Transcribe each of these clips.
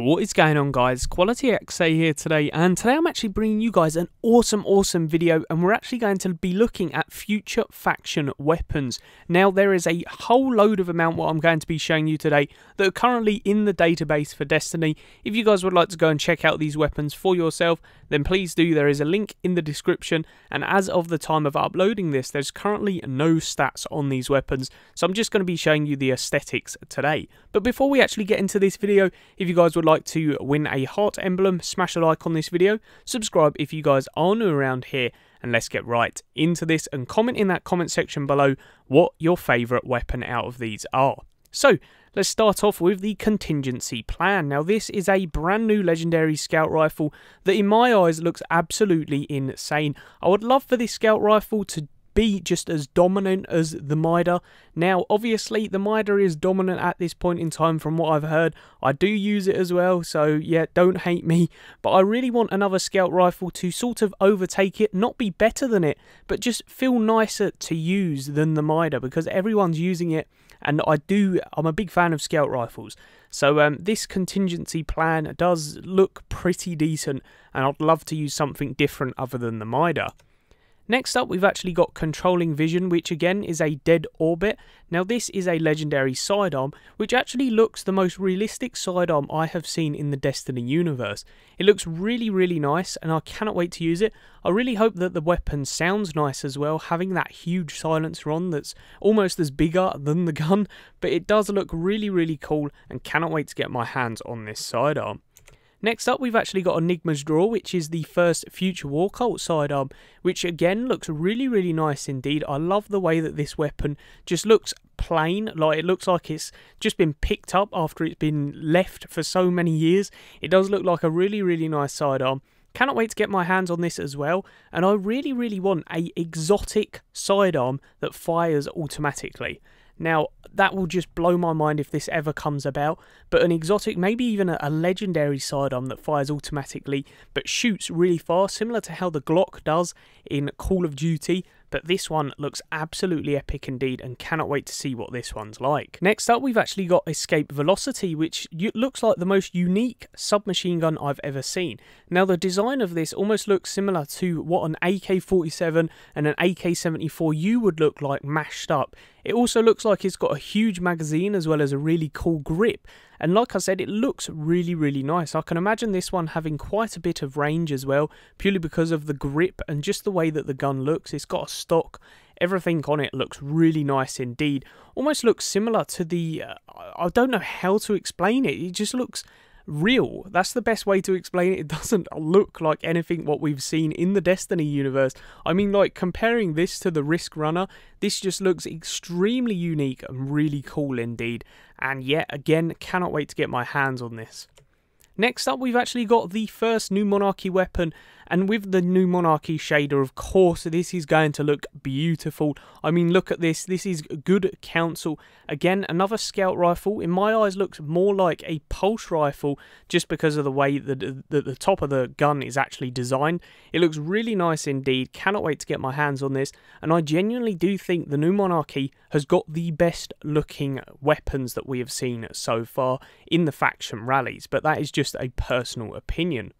What is going on, guys? Quality XA here today, and today I'm actually bringing you guys an awesome video, and we're actually going to be looking at future faction weapons. Now, there is a whole load of amount what I'm going to be showing you today that are currently in the database for Destiny. If you guys would like to go and check out these weapons for yourself, then please do. There is a link in the description, and as of the time of uploading this, there's currently no stats on these weapons, so I'm just going to be showing you the aesthetics today. But before we actually get into this video, if you guys would like to win a heart emblem, smash a like on this video, subscribe if you guys are new around here, and let's get right into this and comment in that comment section below what your favourite weapon out of these are. So let's start off with the Contingency Plan. Now, this is a brand new legendary scout rifle that in my eyes looks absolutely insane. I would love for this scout rifle to be just as dominant as the MIDA. Now, obviously, the MIDA is dominant at this point in time from what I've heard. I do use it as well, so yeah, don't hate me. But I really want another scout rifle to sort of overtake it, not be better than it, but just feel nicer to use than the MIDA, because everyone's using it, and I'm a big fan of scout rifles. So this Contingency Plan does look pretty decent, and I'd love to use something different other than the MIDA. Next up, we've actually got Controlling Vision, which again is a dead orbit. Now, this is a legendary sidearm, which actually looks the most realistic sidearm I have seen in the Destiny universe. It looks really nice, and I cannot wait to use it. I really hope that the weapon sounds nice as well, having that huge silencer on that's almost as bigger than the gun, but it does look really cool, and cannot wait to get my hands on this sidearm. Next up, we've actually got Enigmas Draw, which is the first Future War Cult sidearm, which again looks really nice indeed. I love the way that this weapon just looks plain, like it looks like it's just been picked up after it's been left for so many years. It does look like a really nice sidearm. Cannot wait to get my hands on this as well, and I really want a exotic sidearm that fires automatically. Now, that will just blow my mind if this ever comes about, but an exotic, maybe even a legendary sidearm that fires automatically but shoots really fast, similar to how the Glock does in Call of Duty. But this one looks absolutely epic indeed, and cannot wait to see what this one's like. Next up, we've actually got Escape Velocity, which looks like the most unique submachine gun I've ever seen. Now, the design of this almost looks similar to what an AK-47 and an AK-74U would look like mashed up. It also looks like it's got a huge magazine as well as a really cool grip. And like I said, it looks really nice. I can imagine this one having quite a bit of range as well, purely because of the grip and just the way that the gun looks. It's got a stock. Everything on it looks really nice indeed. Almost looks similar to the... I don't know how to explain it. It just looks real. That's the best way to explain it. It doesn't look like anything what we've seen in the Destiny universe. I mean, like, comparing this to the Risk Runner, this just looks extremely unique and really cool indeed. And yet again, cannot wait to get my hands on this. Next up, we've actually got the first new Monarchy weapon, and with the new Monarchy shader, of course, this is going to look beautiful. I mean, look at this. This is good Counsel. Again, another scout rifle. In my eyes, looks more like a pulse rifle, just because of the way that the top of the gun is actually designed. It looks really nice indeed. Cannot wait to get my hands on this, and I genuinely do think the new Monarchy has got the best looking weapons that we have seen so far in the faction rallies, but that is just a personal opinion.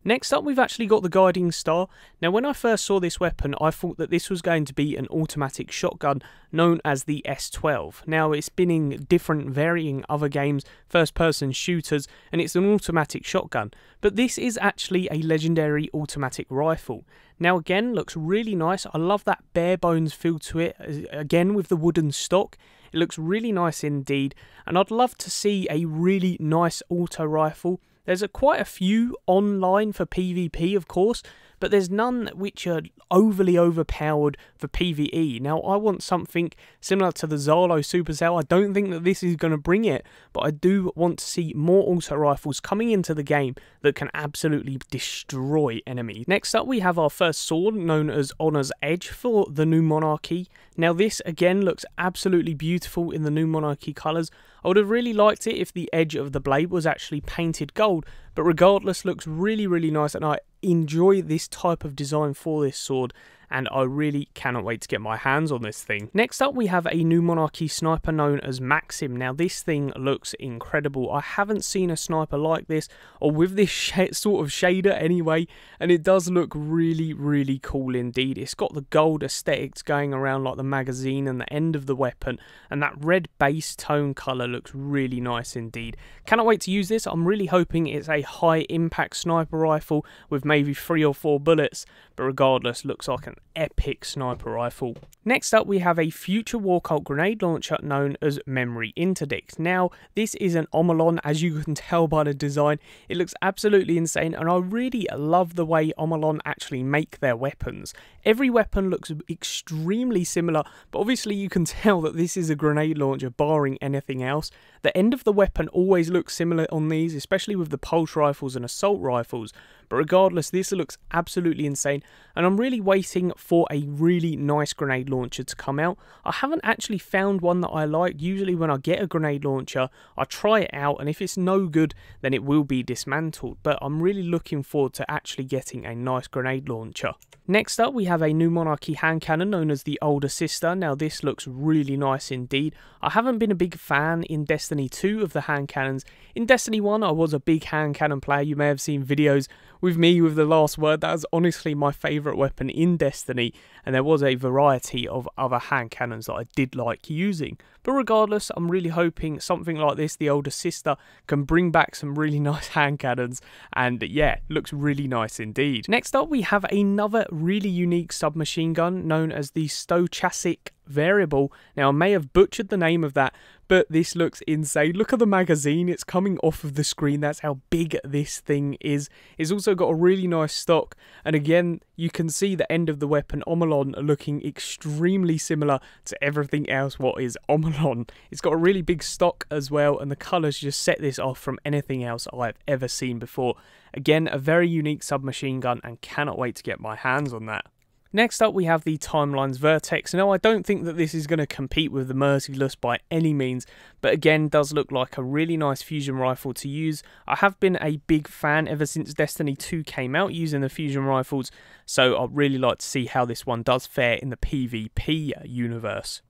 Next up, we've actually got the Guiding Star. Now, when I first saw this weapon, I thought that this was going to be an automatic shotgun known as the S12. Now, it's been in different varying other games, first-person shooters, and it's an automatic shotgun. But this is actually a legendary automatic rifle. Now, again, looks really nice. I love that bare bones feel to it, again with the wooden stock. It looks really nice indeed, and I'd love to see a really nice auto rifle. There's quite a few online for PvP, of course, but there's none which are overly overpowered for PvE. Now, I want something similar to the Zalo Supercell. I don't think that this is going to bring it, but I do want to see more auto rifles coming into the game that can absolutely destroy enemies. Next up, we have our first sword, known as Honor's Edge, for the new Monarchy. Now, this again looks absolutely beautiful in the new Monarchy colours. I would have really liked it if the edge of the blade was actually painted gold, but regardless, looks really nice, and I enjoy this type of design for this sword. and I really cannot wait to get my hands on this thing. Next up, we have a new Monarchy sniper known as Maxim. Now this thing looks incredible. I haven't seen a sniper like this, or with this sort of shader anyway, and it does look really cool indeed. It's got the gold aesthetics going around like the magazine and the end of the weapon, and that red base tone colour looks really nice indeed. Cannot wait to use this. I'm really hoping it's a high impact sniper rifle with maybe 3 or 4 bullets, but regardless, looks like an epic sniper rifle. Next up, we have a future war cult grenade launcher known as Memory Interdict. Now this is an Omolon, as you can tell by the design. It looks absolutely insane, and I really love the way Omolon actually make their weapons. Every weapon looks extremely similar, but obviously you can tell that this is a grenade launcher barring anything else. The end of the weapon always looks similar on these, especially with the pulse rifles and assault rifles, but regardless, this looks absolutely insane, and I'm really waiting for a really nice grenade launcher to come out. I haven't actually found one that I like. Usually when I get a grenade launcher, I try it out, and if it's no good, then it will be dismantled, but I'm really looking forward to actually getting a nice grenade launcher. Next up, we have a new Monarchy hand cannon known as the Older Sister. Now this looks really nice indeed. I haven't been a big fan in Destiny 2 of the hand cannons. In Destiny 1 I was a big hand cannon player. You may have seen videos with me with the last word. That was honestly my favourite weapon in Destiny, and there was a variety of other hand cannons that I did like using. But regardless, I'm really hoping something like this, the Older Sister, can bring back some really nice hand cannons, and yeah, looks really nice indeed. Next up, we have another really unique submachine gun known as the Stochastic Variable. Now I may have butchered the name of that, but this looks insane. Look at the magazine, it's coming off of the screen. That's how big this thing is. It's also got a really nice stock, and again you can see the end of the weapon Omolon looking extremely similar to everything else what is Omolon. It's got a really big stock as well, and the colours just set this off from anything else I've ever seen before. Again, a very unique submachine gun, and cannot wait to get my hands on that. Next up, we have the Timeline's Vertex. Now, I don't think that this is going to compete with the Merciless by any means, but again, does look like a really nice fusion rifle to use. I have been a big fan ever since Destiny 2 came out using the fusion rifles, so I'd really like to see how this one does fare in the PvP universe.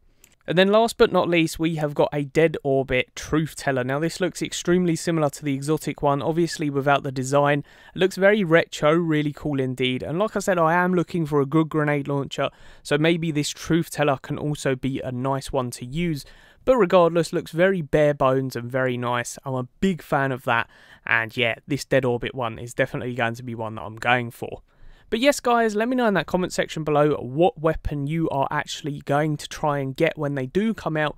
And then last but not least, we have got a Dead Orbit Truth Teller. Now this looks extremely similar to the exotic one, obviously without the design. It looks very retro, really cool indeed. And like I said, I am looking for a good grenade launcher, so maybe this Truth Teller can also be a nice one to use. But regardless, looks very bare bones and very nice. I'm a big fan of that. And yeah, this Dead Orbit one is definitely going to be one that I'm going for. But yes guys, let me know in that comment section below what weapon you are actually going to try and get when they do come out.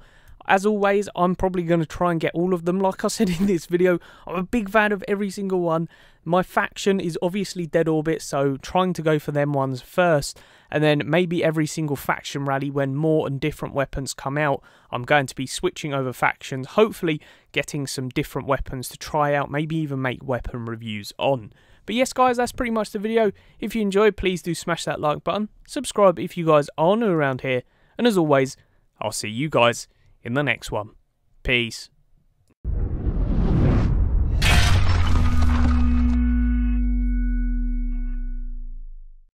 As always, I'm probably going to try and get all of them. Like I said in this video, I'm a big fan of every single one. My faction is obviously Dead Orbit, so trying to go for them ones first. And then maybe every single faction rally when more and different weapons come out, I'm going to be switching over factions, hopefully getting some different weapons to try out, maybe even make weapon reviews on. But yes guys, that's pretty much the video. If you enjoyed, please do smash that like button. Subscribe if you guys are new around here. And as always, I'll see you guys in the next one. Peace.